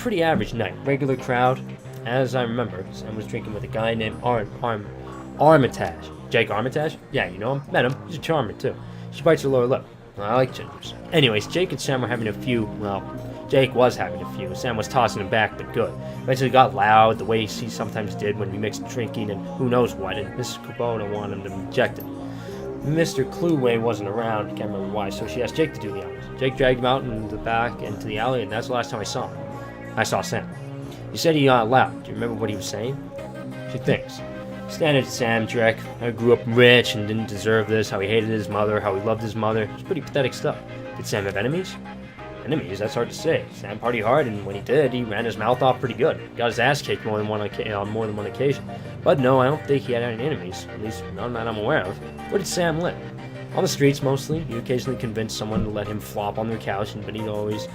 pretty average night. Regular crowd. As I remember, Sam was drinking with a guy named Armitage. Jake Armitage? Yeah, you know him. Met him. He's a charmer, too. She bites her lower lip. I like gingers. Anyways, Jake and Sam were having a few. Well, Jake was having a few. Sam was tossing him back, but good. Eventually got loud, the way he sometimes did when we mixed drinking and who knows what, and Mrs. Kubota wanted him to reject it. Mr. Clueway wasn't around, can't remember why, so she asked Jake to do the honors. Jake dragged him out in the back into the alley, and that's the last time I saw him. I saw Sam. He said he got loud. Do you remember what he was saying? She thinks. Standard Sam trick. I grew up rich and didn't deserve this, how he hated his mother, how he loved his mother. It's pretty pathetic stuff. Did Sam have enemies? Enemies? That's hard to say. Sam partied hard, and when he did, he ran his mouth off pretty good. Got his ass kicked on more than one occasion. But no, I don't think he had any enemies. At least none that I'm aware of. Where did Sam live? On the streets, mostly. He occasionally convinced someone to let him flop on their couch, but he'd always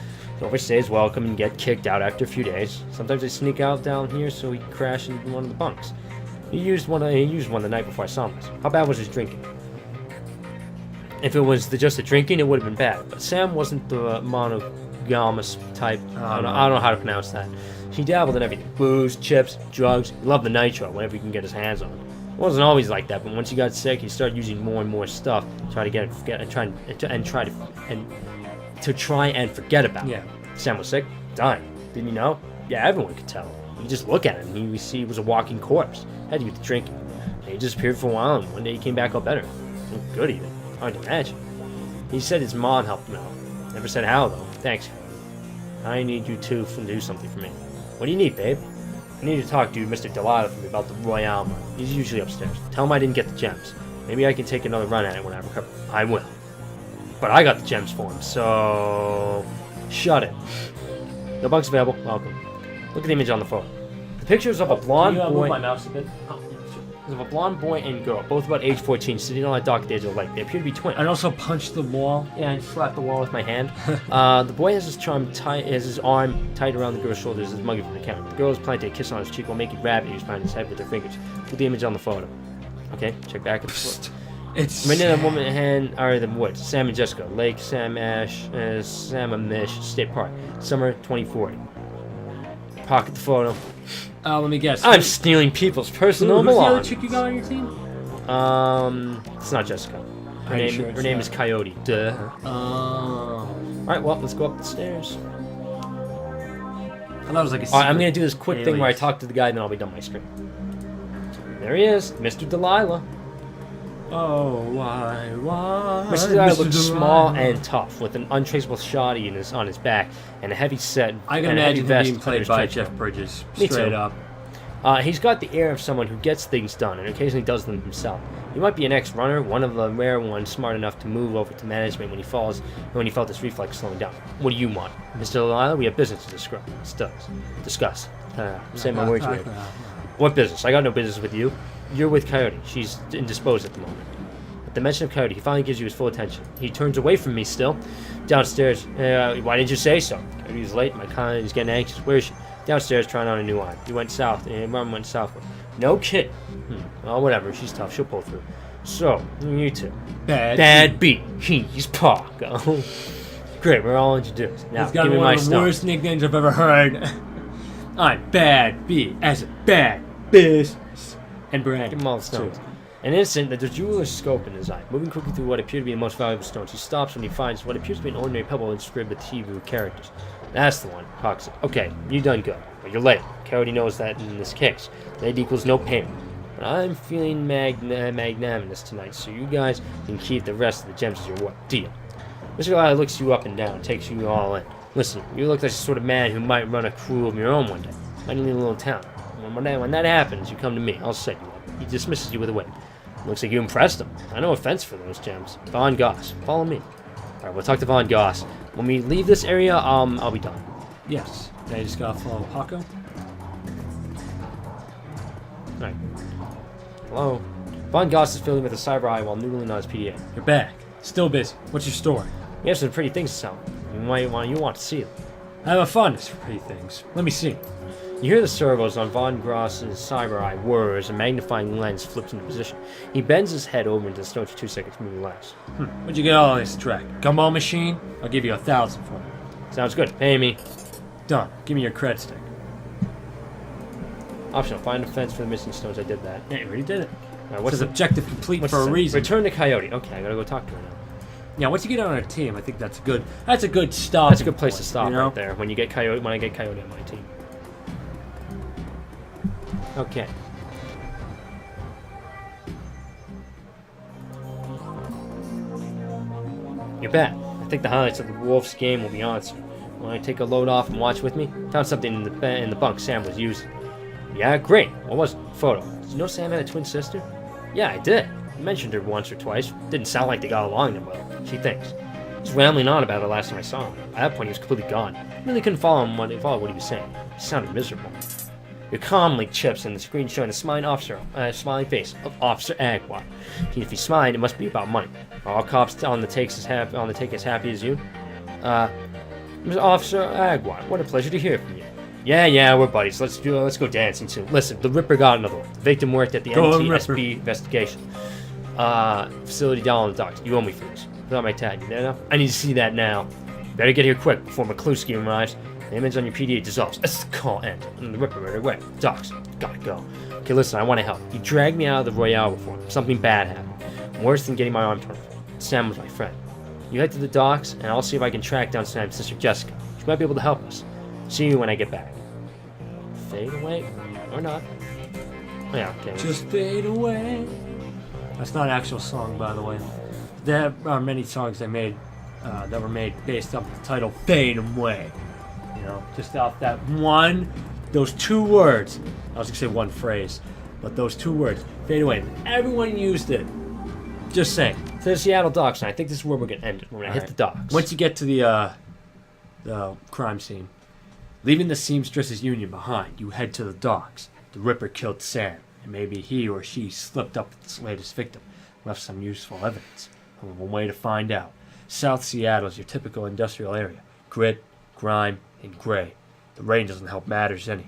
overstay his welcome and get kicked out after a few days. Sometimes they'd sneak out down here so he'd crash in one of the bunks. He used one the night before I saw him. How bad was his drinking? If it was just the drinking, it would have been bad. But Sam wasn't the monogamous type. I don't know how to pronounce that. He dabbled in everything. Booze, chips, drugs. He loved the nitro, whenever he can get his hands on it. It wasn't always like that, but once he got sick, he started using more and more stuff to try and forget about it. Yeah. Sam was sick, dying. Didn't you know? Yeah, everyone could tell. You just look at him, and he was a walking corpse. Had to get the drinking. And he disappeared for a while, and one day he came back all better. Looked good even. Hard to imagine. He said his mom helped him out. Never said how, though. Thanks. I need you two to do something for me. What do you need, babe? I need to talk to Mr. Delilah for me about the Royale money. He's usually upstairs. Tell him I didn't get the gems. Maybe I can take another run at it when I recover. I will. But I got the gems for him, so... Shut it. No bugs available. Welcome. Look at the image on the phone. The picture is of a blonde boy... move my mouse a bit? Of a blonde boy and girl, both about age 14, sitting on a dock at the edge of the lake. They appear to be twins. And also punch the wall. Yeah, and slap the wall with my hand. The boy has his arm tied around the girl's shoulders, his mugging from the camera. The girl is planting a kiss on his cheek while making rabbit ears behind his head with her fingers. Put the image on the photo. Okay, check back at the photo. It's Men and a woman and hand are the woods. Sam and Jessica. Lake Sammamish State Park. Summer 2040. Pocket the photo. let me guess. I'm stealing people's personal belongings. Who's the other belongings. chick you got on your team? It's not Jessica. Her Are name is Coyote. Duh. Oh. Alright, well, let's go up the stairs. I thought it was like a Alright, I'm gonna do this quick thing where I alias. talk to the guy, then I'll be done my screen. There he is, Mr. Delilah. Oh, why? Mr. Delilah looks small and tough, with an untraceable shoddy on his back, and a heavy set. I can and a heavy imagine him vest being under played his by trench Jeff coat. Bridges, Me straight too. up. He's got the air of someone who gets things done and occasionally does them himself. He might be an ex-runner, one of the rare ones smart enough to move over to management when he felt his reflex slowing down. What do you want? Mr. Delilah, we have business to discuss. Say my words weird. What business? I got no business with you. You're with Coyote. She's indisposed at the moment. At the mention of Coyote, he finally gives you his full attention. He turns away from me still. Downstairs. Why didn't you say so? Coyote's late. My client is getting anxious. Where is she? Downstairs trying on a new eye. He went south, and Mom went southward. No kidding. Well, whatever. She's tough. She'll pull through. So, you two. Bad B. He's Paco. Great, we're all introduced. Now, He's got give me one my of the stuff. worst nicknames I've ever heard. I'm Bad B, as a bad business. And Brandon. Give him all the stones. An instant, there's a jeweler's scope in his eye. Moving quickly through what appear to be the most valuable stones, he stops when he finds what appears to be an ordinary pebble inscribed with Hebrew characters. That's the one. Paco said, okay, you done good. But you're late. Coyote knows that in this case. Late equals no payment. But I'm feeling magnanimous tonight, so you guys can keep the rest of the gems as your what? Deal. Mr. Delilah looks you up and down, takes you all in. Listen, you look like the sort of man who might run a crew of your own one day. Might leave a little town. When that happens, you come to me. I'll set you up. He dismisses you with a wink. Looks like you impressed him. No offense for those gems. Von Goss, follow me. Alright, we'll talk to Von Goss. When we leave this area, I'll be done. Yes. I just gotta follow Paco. Alright. Hello. Von Goss is filling with a cyber eye while noodling on his PDA. You're back. Still busy. What's your story? We have some pretty things to sell. You want to see them. I have a fondness for pretty things. Let me see. You hear the servos on Von Goss's cyber eye whir as a magnifying lens flips into position. He bends his head over into the stone for 2 seconds, moving less. Where'd you get all this track? Gumball machine? I'll give you 1,000 for it. Sounds good. Pay me. Done. Give me your cred stick. Optional. Find a fence for the missing stones. I did that. Yeah, you already did it. All right, What's what's this the objective complete what's for a the- reason? Return to Coyote. Okay, I gotta go talk to her now. Yeah, once you get on our team, I think that's a good stop. That's a good place to stop you know? right there. When I get Coyote on my team. Okay. You're back. I think the highlights of the Wolves game will be on soon. Want to take a load off and watch with me? Found something in the bunk Sam was using. Yeah, great. What was it? Photo. Did you know Sam had a twin sister? Yeah, I did. I mentioned her once or twice. Didn't sound like they got along that well. She thinks. He was rambling on about her last time I saw him. At that point, he was completely gone. Really couldn't follow what he was saying. He sounded miserable. Your comm link chips in the screen showing the smiling face of Officer Agwat. If he's smiling, it must be about money. Are all cops on the take as happy as you? Mr. Officer Agwat, what a pleasure to hear from you. Yeah, we're buddies. Let's go dancing soon. Listen, the Ripper got another one. The victim worked at the NTSB investigation facility down on the docks. You owe me for this. Without my tag, you there now? I need to see that now. Better get here quick before McCluskey arrives. The image on your PDA dissolves. That's the call end. And the Ripper right away. Docs, gotta go. Okay, listen, I want to help. You dragged me out of the Royale before. Something bad happened. Worse than getting my arm torn off. Sam was my friend. You head to the docks, and I'll see if I can track down Sam's sister Jessica. She might be able to help us. See you when I get back. Fade away? Or not. Oh, yeah, okay. Just fade away. That's not an actual song, by the way. There are many songs that were made based off the title "Fade Away." You know, just off those two words. I was gonna say one phrase, but those two words, "fade away." Everyone used it. Just saying. To the Seattle docks, and I think this is where we're gonna end it. We're gonna hit the docks. Once you get to the crime scene, leaving the seamstress's union behind, you head to the docks. The Ripper killed Sam, and maybe he or she slipped up with its latest victim, left some useful evidence. Only one way to find out. South Seattle is your typical industrial area. Grit, grime, and gray. The rain doesn't help matters any.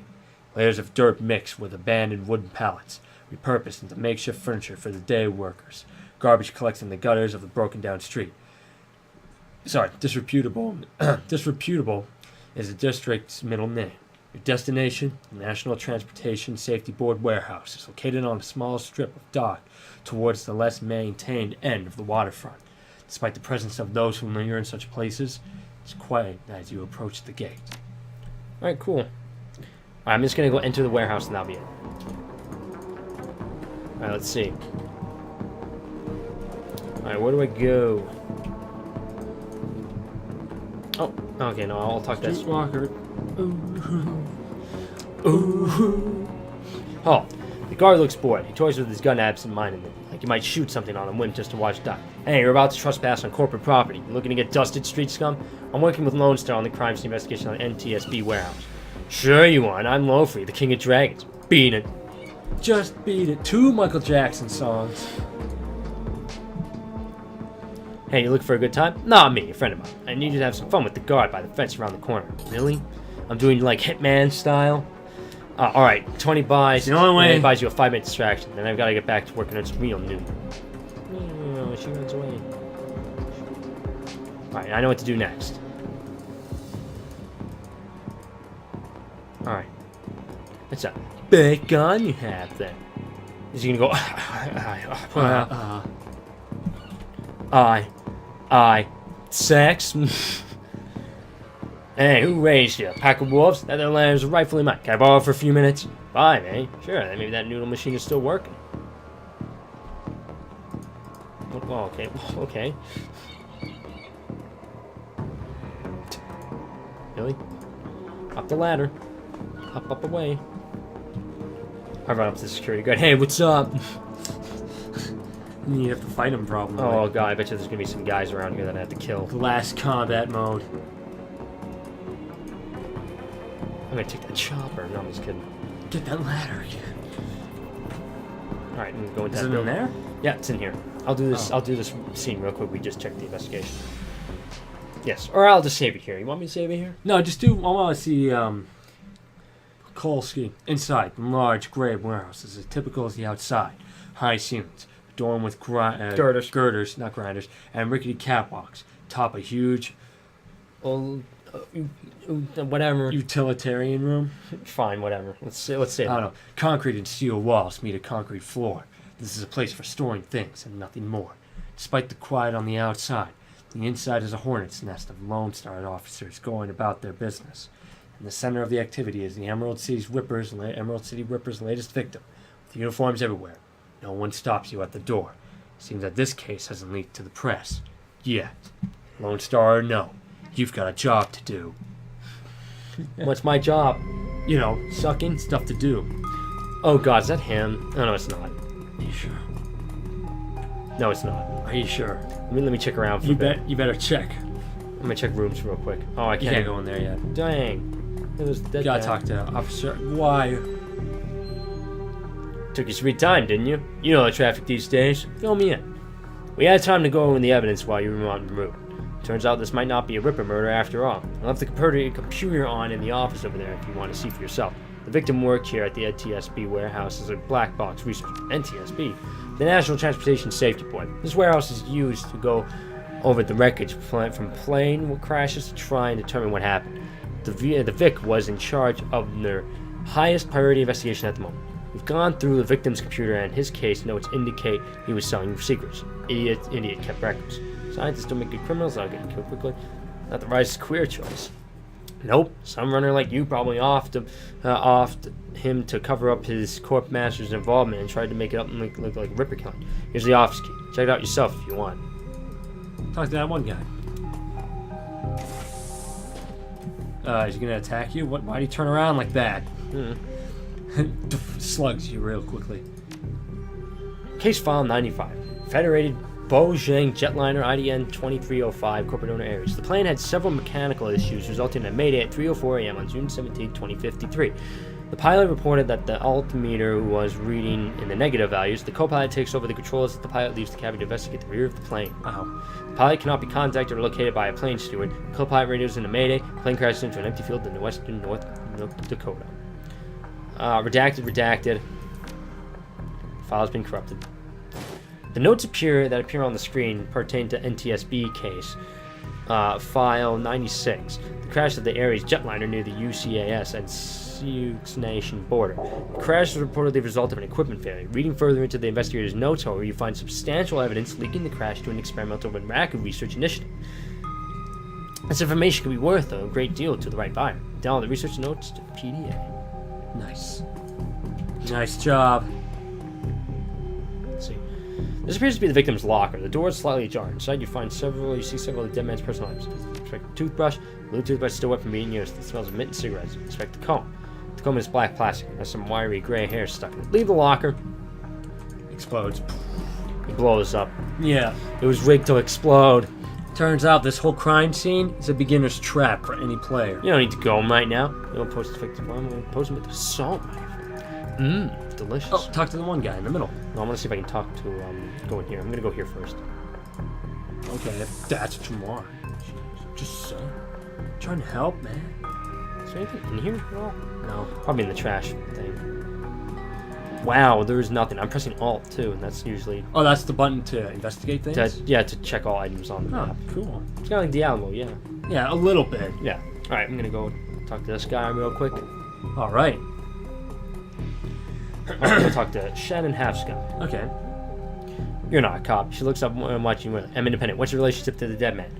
Layers of dirt mixed with abandoned wooden pallets, repurposed into makeshift furniture for the day workers. Garbage collects in the gutters of the broken down street. Disreputable. Disreputable is the district's middle name. Your destination, the National Transportation Safety Board warehouse, is located on a small strip of dock towards the less maintained end of the waterfront. Despite the presence of those who linger in such places, it's quiet as you approach the gate. Alright, cool. Alright, I'm just gonna go enter the warehouse and that'll be it. Alright, let's see. Alright, where do I go? Oh, okay, no, I'll talk this. Streetwalker. Oh, the guard looks bored. He toys with his gun absent-mindedly, like he might shoot something on a whim just to watch die. Hey, you're about to trespass on corporate property. You looking to get dusted, street scum? I'm working with Lone Star on the crime scene investigation on the NTSB warehouse. Sure you are, and I'm Lofrey, the King of Dragons. Beat it. Just beat it. 2 Michael Jackson songs. Hey, you look for a good time? Not me, a friend of mine. I need you to have some fun with the guard by the fence around the corner. Really? I'm doing like Hitman style? Alright, 20 buys. The only way. And it buys you a 5-minute distraction. Then I've got to get back to working on some real noon. Oh, she runs away. Alright, I know what to do next. Alright. What's a big gun you have then? Is he gonna go? Sex? Hey, who raised you? A pack of wolves? That their lambs are rightfully mine. Can I borrow for a few minutes? Fine, eh? Sure, then maybe that noodle machine is still working. Oh, okay, okay. Really? Up the ladder. Up away. I run up to the security guard. Hey, what's up? You have to fight him, probably. Oh god, I bet you there's gonna be some guys around here that I have to kill. Last combat mode. I'm gonna take that chopper. No, I'm just kidding. Get that ladder. Alright, I'm gonna go into Is that it in building. there? Yeah, it's in here. I'll do this. Oh. I'll do this scene real quick. We just checked the investigation. Yes, or I'll just save it here. You want me to save it here? No, just do. I want to see Kolsky inside. Large gray warehouse is as typical as the outside. High ceilings, adorned with girders, not grinders, and rickety catwalks. Top a huge Whatever. Utilitarian room? Fine, whatever. Let's say I don't know. Concrete and steel walls meet a concrete floor. This is a place for storing things and nothing more. Despite the quiet on the outside, the inside is a hornet's nest of Lone Star officers going about their business. In the center of the activity is the Emerald City Ripper's latest victim, with uniforms everywhere. No one stops you at the door. Seems that this case hasn't leaked to the press. Yet. Lone Star or no, you've got a job to do. What's my job? You know, sucking stuff to do. Oh god, is that him? Oh no, it's not. Are you sure? No, it's not. Are you sure? Let me check around for a bit. You better check. I'm gonna check rooms real quick. Oh, I You can't go in there yet. Dang. It was dead. Gotta talk to Officer. Why? Took you sweet time, didn't you? You know the traffic these days. Fill me in. We had time to go over the evidence while you were on route. Turns out this might not be a Ripper murder after all. I left the computer on in the office over there if you want to see for yourself. The victim worked here at the NTSB warehouse as a black box researcher. NTSB? The National Transportation Safety Board. This warehouse is used to go over the wreckage from plane crashes to try and determine what happened. The Vic was in charge of their highest priority investigation at the moment. We've gone through the victim's computer and his case notes indicate he was selling secrets. Idiot kept records. Scientists don't make good criminals, I'll get killed quickly. Not the right queer choice. Nope, some runner like you probably offed him to cover up his corp master's involvement and tried to make it up and look like a Ripper killing. Here's the office key. Check it out yourself if you want. Talk to that one guy. Is he gonna attack you? Why'd he turn around like that? Slugs you real quickly. Case file 95. Federated Beijing jetliner IDN 2305 corporate owner Ares. The plane had several mechanical issues resulting in a mayday at 3:04 a.m. on June 17, 2053. The pilot reported that the altimeter was reading in the negative values. The co-pilot takes over the controls as the pilot leaves the cabin to investigate the rear of the plane. The pilot cannot be contacted or located by a plane steward. The co-pilot radios in a mayday. The plane crashes into an empty field in the western North Dakota. Redacted. File's been corrupted. The notes that appear on the screen pertain to NTSB case, file 96, the crash of the Ares jetliner near the UCAS and Sioux Nation border. The crash was reportedly the result of an equipment failure. Reading further into the investigator's notes, however, you find substantial evidence linking the crash to an experimental and rapid research initiative. This information could be worth a great deal to the right buyer. Download the research notes to the PDA. Nice job. Let's see. This appears to be the victim's locker. The door is slightly ajar. Inside you see several of the dead man's personal items. Expect a toothbrush. The blue toothbrush still wet from being used. It smells of mint and cigarettes. Expect the comb. The comb is black plastic. It has some wiry gray hair stuck in it. Leave the locker. Explodes. It blows up. Yeah. It was rigged to explode. Turns out this whole crime scene is a beginner's trap for any player. You don't need to go home right now. You don't post-effective bomb. I'm post him with the salt knife. Delicious. Oh, talk to the one guy in the middle. No, I'm gonna see if I can talk to go in here. I'm gonna go here first. Okay, if that's what you want. Just saying. Trying to help, man. Is there anything in here at all? No. Probably in the trash thing. Wow, there is nothing. I'm pressing Alt too, and that's usually Oh, that's the button to investigate things? to check all items on the map. Oh, cool. It's kind of like Diablo, yeah. Yeah, a little bit. Yeah. All right, I'm gonna go talk to this guy real quick. All right. I'm gonna talk to Shannon Halfscott. Okay. You're not a cop. She looks up and watching you. I'm independent. What's your relationship to the dead man?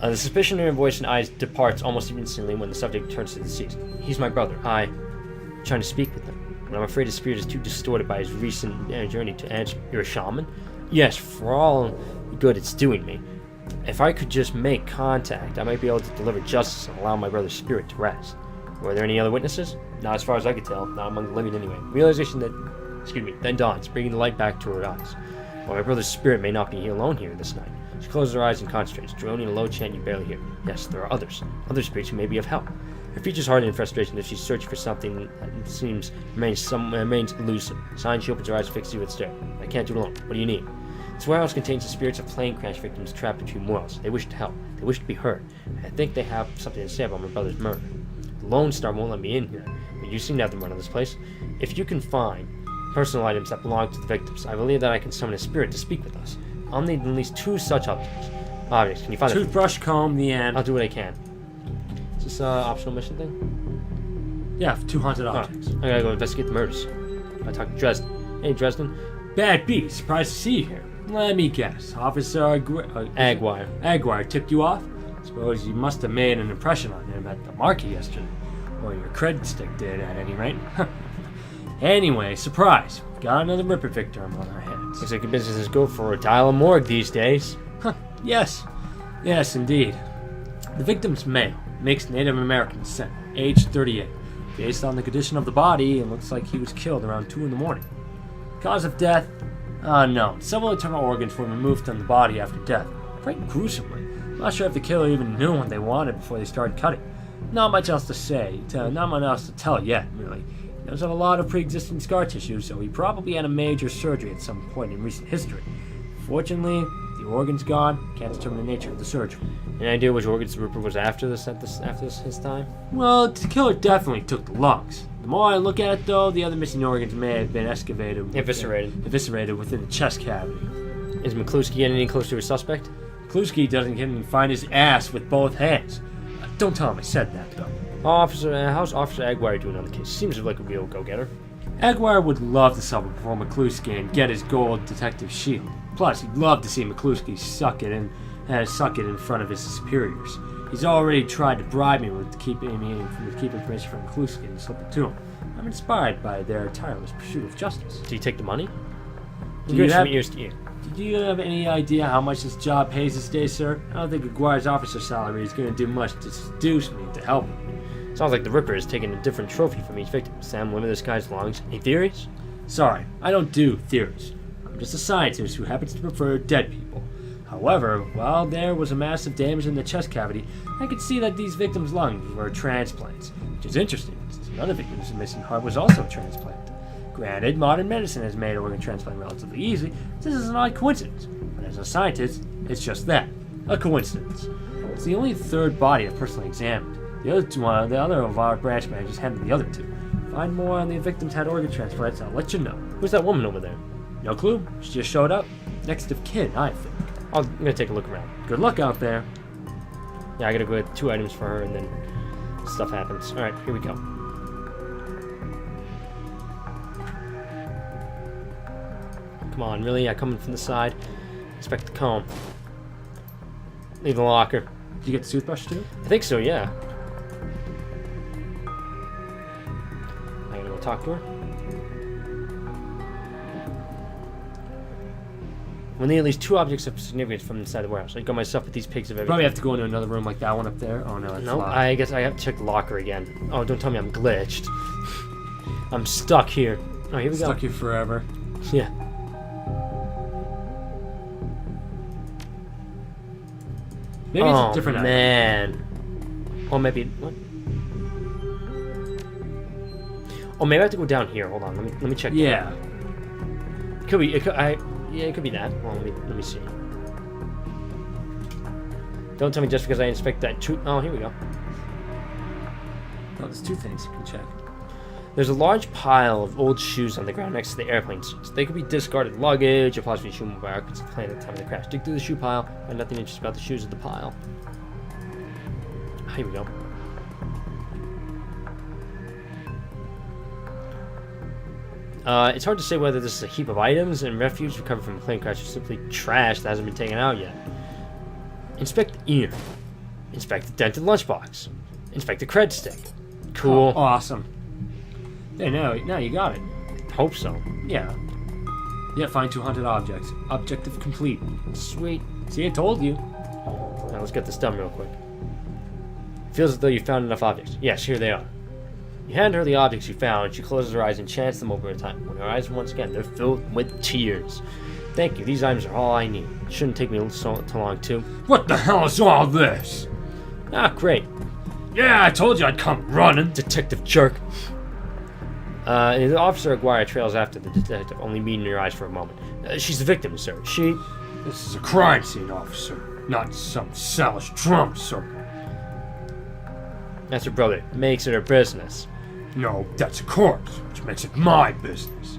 The suspicion in her voice and eyes departs almost instantly when the subject turns to the deceased. He's my brother. I'm trying to speak with him, but I'm afraid his spirit is too distorted by his recent journey to answer. You're a shaman? Yes, for all the good it's doing me. If I could just make contact, I might be able to deliver justice and allow my brother's spirit to rest. Were there any other witnesses? Not as far as I could tell. Not among the living anyway. Realization then dawns, bringing the light back to her eyes. While my brother's spirit may not be alone here this night. She closes her eyes and concentrates, droning a low chant you barely hear. Yes, there are others. Other spirits who may be of help. Her features harden in frustration as she's searching for something that remains elusive. Sighing, she opens her eyes, fixes you with stare. I can't do it alone. What do you need? This warehouse contains the spirits of plane crash victims trapped between worlds. They wish to help. They wish to be heard. I think they have something to say about my brother's murder. The Lone Star won't let me in here, but you seem to have the run of this place. If you can find personal items that belong to the victims, I believe that I can summon a spirit to speak with us. I'll need at least 2 such objects. Can you find Toothbrush, comb, the end. I'll do what I can. this optional mission thing? Yeah, 2 haunted Oh, objects. I gotta go investigate the murders. I talked to Dresden. Hey, Dresden. Bad beat. Surprised to see you here. Let me guess. Officer Aguirre. Aguirre tipped you off? Suppose you must have made an impression on him at the market yesterday. Or your credit stick did, at any rate. Anyway, surprise. Got another Ripper victim on our hands. Looks like your business is good for a dial and morgue these days. Yes. Yes, indeed. The victim's male, mixed Native American descent, age 38. Based on the condition of the body, it looks like he was killed around 2 in the morning. Cause of death? Unknown. Several internal organs were removed from the body after death, quite gruesomely. Not sure if the killer even knew what they wanted before they started cutting. Not much else to say, not much else to tell yet, really. He does have a lot of pre-existing scar tissue, so he probably had a major surgery at some point in recent history. Fortunately, the organ's gone. Can't determine the nature of the surgery. Any idea which organs the Ripper was after his time? Well, the killer definitely took the lungs. The more I look at it, though, the other missing organs may have been eviscerated within the chest cavity. Is McCluskey getting any closer to his suspect? Kluski doesn't even find his ass with both hands. Don't tell him I said that, though. How's Officer Aguirre doing on the case? Seems like a real go-getter. Aguirre would love to sell before McCluskey and get his gold detective shield. Plus, he'd love to see McCluskey suck it in front of his superiors. He's already tried to bribe me to keep information from McCluskey and slip it to him. I'm inspired by their tireless pursuit of justice. Did he take the money? Do you have ears to ear. Do you have any idea how much this job pays this day, sir? I don't think Aguirre's officer salary is going to do much to seduce me to help him. Sounds like the Ripper is taking a different trophy from each victim. Sam, one of this guy's lungs. Any theories? Sorry, I don't do theories. I'm just a scientist who happens to prefer dead people. However, while there was a massive damage in the chest cavity, I could see that these victims' lungs were transplants, which is interesting, since another victim's missing heart was also a transplant. Granted, modern medicine has made organ transplant relatively easy. This is an odd coincidence, but as a scientist, it's just that, a coincidence. It's the only third body I've personally examined. The other of our branch managers handled the other 2. Find more on the victims had organ transplants, I'll let you know. Who's that woman over there? No clue. She just showed up. Next of kin, I think. I'm gonna take a look around. Good luck out there. Yeah, I gotta go get 2 items for her, and then stuff happens. All right, here we go. Come on, really? I come in from the side. Expect the comb. Leave the locker. Did you get the toothbrush too? I think so, yeah. I gotta go talk to her. We'll need at least 2 objects of significance from inside the warehouse. I got myself with these pigs of everything. Probably have to go into another room like that one up there. Oh no, that's No, locked. I guess I have to check the locker again. Oh, don't tell me I'm glitched. I'm stuck here. Oh, here we go. Stuck here forever. Yeah. Maybe it's a different item. man. Or maybe what? Oh, maybe I have to go down here. Hold on. Let me check. Yeah. It could be. Yeah, it could be that. Well, let me see. Don't tell me just because I inspect that. Oh, here we go. Oh, there's 2 things you can check. There's a large pile of old shoes on the ground next to the airplane seats. They could be discarded luggage or possibly shoe mobile occupants planned at the time of the crash. Dig through the shoe pile. Find nothing interesting about the shoes of the pile. Here we go. It's hard to say whether this is a heap of items and refuse recovered from a plane crash or simply trash that hasn't been taken out yet. Inspect the ear. Inspect the dented lunchbox. Inspect the cred stick. Cool. Oh, awesome. Hey, now you got it. Hope so. Yeah. Yeah, find 2 haunted objects. Objective complete. Sweet. See, I told you. Now let's get this done real quick. Feels as though you found enough objects. Yes, here they are. You hand her the objects you found. She closes her eyes and chants them over a time. When her eyes once again, they're filled with tears. Thank you. These items are all I need. It shouldn't take me so long, too. What the hell is all this? Ah, great. Yeah, I told you I'd come running. Detective jerk. The officer Aguirre trails after the detective, only meeting her eyes for a moment. She's the victim, sir. This is a crime scene, officer, not some Salish drum circle. That's her brother. Makes it her business. No, that's a corpse, which makes it my business.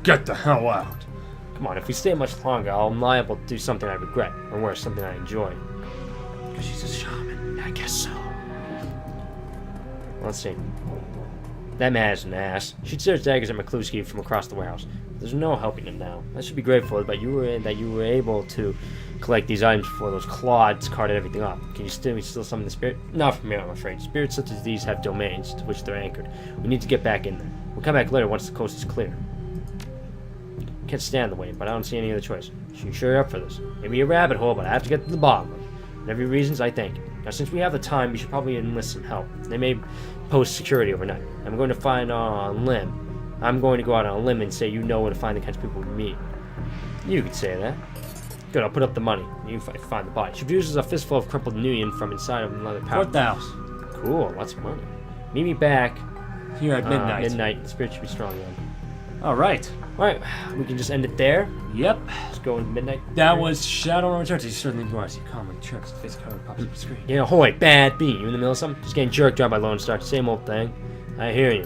Get the hell out. Come on, if we stay much longer, I'm liable to do something I regret, or worse, something I enjoy. Because she's a shaman, I guess so. Let's see. That man is an ass. She stares daggers at McCluskey from across the warehouse. There's no helping him now. I should be grateful that you were able to collect these items before those clods carted everything off. Can you still summon the spirit? Not from here, I'm afraid. Spirits such as these have domains to which they're anchored. We need to get back in there. We'll come back later once the coast is clear. Can't stand the wait, but I don't see any other choice. You sure you're up for this? Maybe a rabbit hole, but I have to get to the bottom of it. Whatever your reasons, I thank you. Now, since we have the time, we should probably enlist some help. They may post security overnight. I'm going to find on a limb. I'm going to go out on a limb and say you know where to find the kinds of people we meet. You could say that. Good, I'll put up the money. You find the body. She produces a fistful of crumpled union from inside of another pouch. 4,000. Cool, lots of money. Meet me back Here at midnight. Midnight. The spirit should be strong then. Alright. Alright, we can just end it there. Yep. Let's go into midnight. That was Shadowrun Returns. You certainly do. I see common tricks. Face code pops up the screen. Yeah, hoy, bad beat. You in the middle of something? Just getting jerked around by Lone Star. Same old thing. I hear you.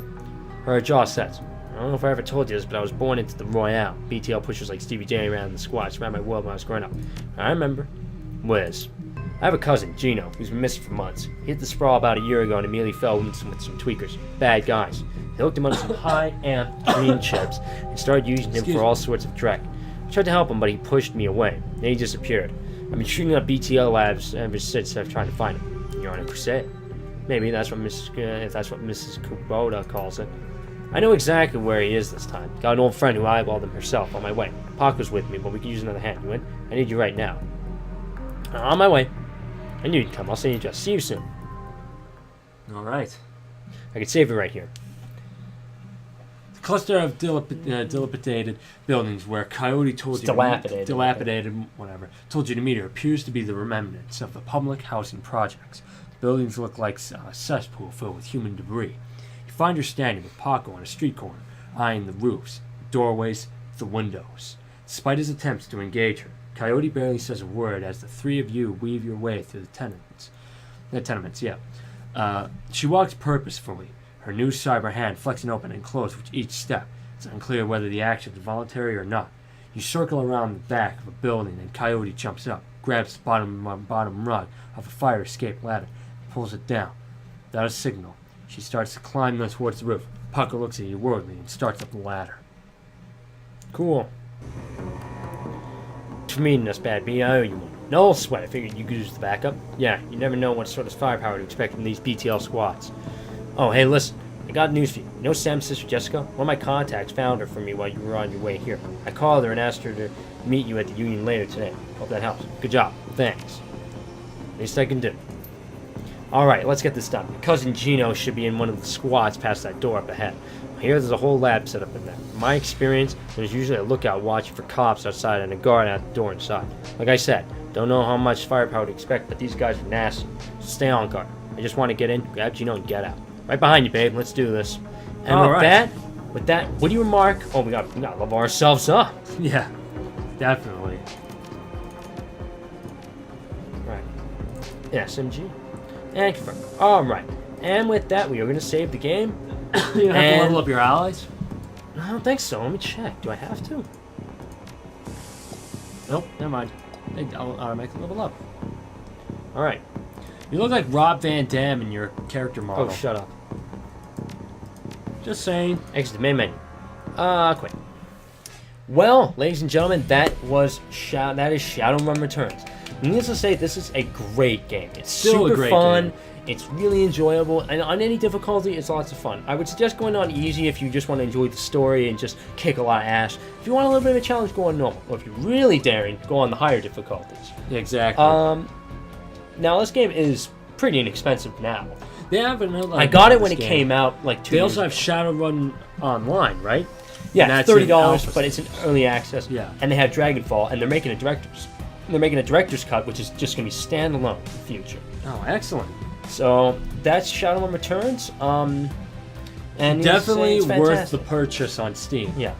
Her jaw sets. I don't know if I ever told you this, but I was born into the Royale. BTL pushers like Stevie J around the squads around my world when I was growing up. I remember. Wiz. I have a cousin, Gino, who's been missing for months. He hit the sprawl about a year ago and immediately fell with some tweakers. Bad guys. They hooked him on some high-amp green chips and started using him for all sorts of dreck. I tried to help him, but he pushed me away. Then he disappeared. I've been shooting up BTL labs ever since I've tried to find him. You're on a crusade. Maybe that's what if that's what Mrs. Kubota calls it. I know exactly where he is this time. Got an old friend who eyeballed him herself on my way. Pac was with me, but we could use another hand. You in? I need you right now. On my way. I knew you'd come. I'll send you just. See you soon. Alright. I could save you right here. The cluster of dilapidated buildings where Coyote told you dilapidated, whatever, told you to meet her appears to be the remnants of the public housing projects. The buildings look like a cesspool filled with human debris. You find her standing with Paco on a street corner, eyeing the roofs, the doorways, the windows. Despite his attempts to engage her, Coyote barely says a word as the three of you weave your way through the tenements. She walks purposefully, her new cyber hand flexing open and closed with each step. It's unclear whether the action is voluntary or not. You circle around the back of a building and Coyote jumps up, grabs the bottom rung of a fire escape ladder, and pulls it down. Without a signal, she starts to climb towards the roof. Pucker looks at you worriedly and starts up the ladder. Cool. For meeting us, Bad B, I owe you one. No sweat, I figured you could use the backup. Yeah, you never know what sort of firepower to expect from these BTL squads. Oh, hey, listen, I got news for you. You know Sam's sister Jessica? One of my contacts found her for me while you were on your way here. I called her and asked her to meet you at the Union later today. Hope that helps. Good job. Thanks. Least I can do. Alright, let's get this done. My cousin Gino should be in one of the squads past that door up ahead. Here there's a whole lab set up in there. In my experience, there's usually a lookout watching for cops outside and a guard at the door inside. Like I said, don't know how much firepower to expect, but these guys are nasty. So stay on guard. I just want to get in, grab Gino, and get out. Right behind you, babe. Let's do this. And with that, what do you remark? Oh, we gotta level ourselves up. Yeah, definitely. Right. SMG. And confirm. Alright. And with that, we are going to save the game. You have to level up your allies? I don't think so. Let me check. Do I have to? Nope, never mind. I'll automatically level up. Alright. You look like Rob Van Dam in your character model. Oh, shut up. Just saying. Exit the main menu. Quit. Well, ladies and gentlemen, that is Shadowrun Returns. Needless to say, this is a great game. It's Still super a great fun. Game. It's really enjoyable, and on any difficulty, it's lots of fun. I would suggest going on easy if you just want to enjoy the story and just kick a lot of ass. If you want a little bit of a challenge, go on normal. Or if you're really daring, go on the higher difficulties. Yeah, exactly. Now this game is pretty inexpensive now. They have another. I got it when it came out, like 2 They years also have Shadowrun Online, right? Yeah, it's $30, but it's an early access. Yeah. And they have Dragonfall, and they're making a director's cut, which is just going to be standalone in the future. Oh, excellent. So that's Shadowrun Returns. And definitely it's worth the purchase on Steam. Yeah.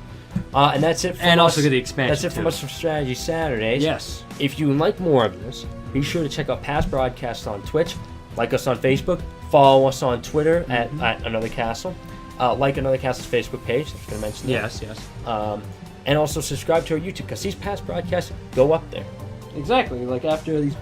And that's it. And also get the expansion. That's it from us from Strategy Saturdays. Yes. If you would like more of this, be sure to check out past broadcasts on Twitch, like us on Facebook, follow us on Twitter at Another Castle, like Another Castle's Facebook page. I was going to mention that. Yes. And also subscribe to our YouTube because these past broadcasts go up there. Exactly. Like after these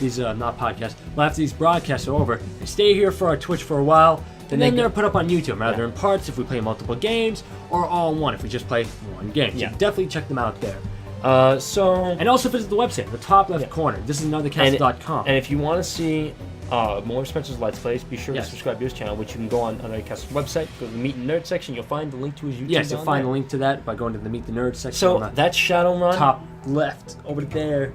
these not podcasts, but after these broadcasts are over, they stay here for our Twitch for a while, and then they're put up on YouTube, either in parts if we play multiple games, or all in one if we just play one game. So definitely check them out there. And also visit the website, the top left corner. This is anothercastle.com. And if you want to see more of Spencer's Let's Plays, be sure to subscribe to his channel, which you can go on Another Castle's website, go to the Meet the Nerd section, you'll find the link to his YouTube. Yes, you'll find the link to that by going to the Meet the Nerd section. So that's Shadowrun. Top left, over there.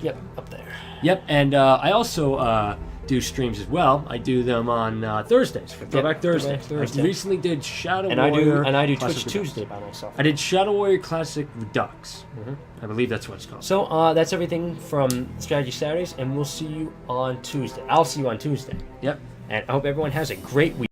Yep, up there. Yep, and I also do streams as well. I do them on Thursdays for Throwback Thursday. I recently did Shadow Warrior. And I do Classic Twitch Redux. Tuesday by myself. I did Shadow Warrior Classic Redux. I believe that's what it's called. So that's everything from Strategy Saturdays, and we'll see you on Tuesday. I'll see you on Tuesday. Yep. And I hope everyone has a great week.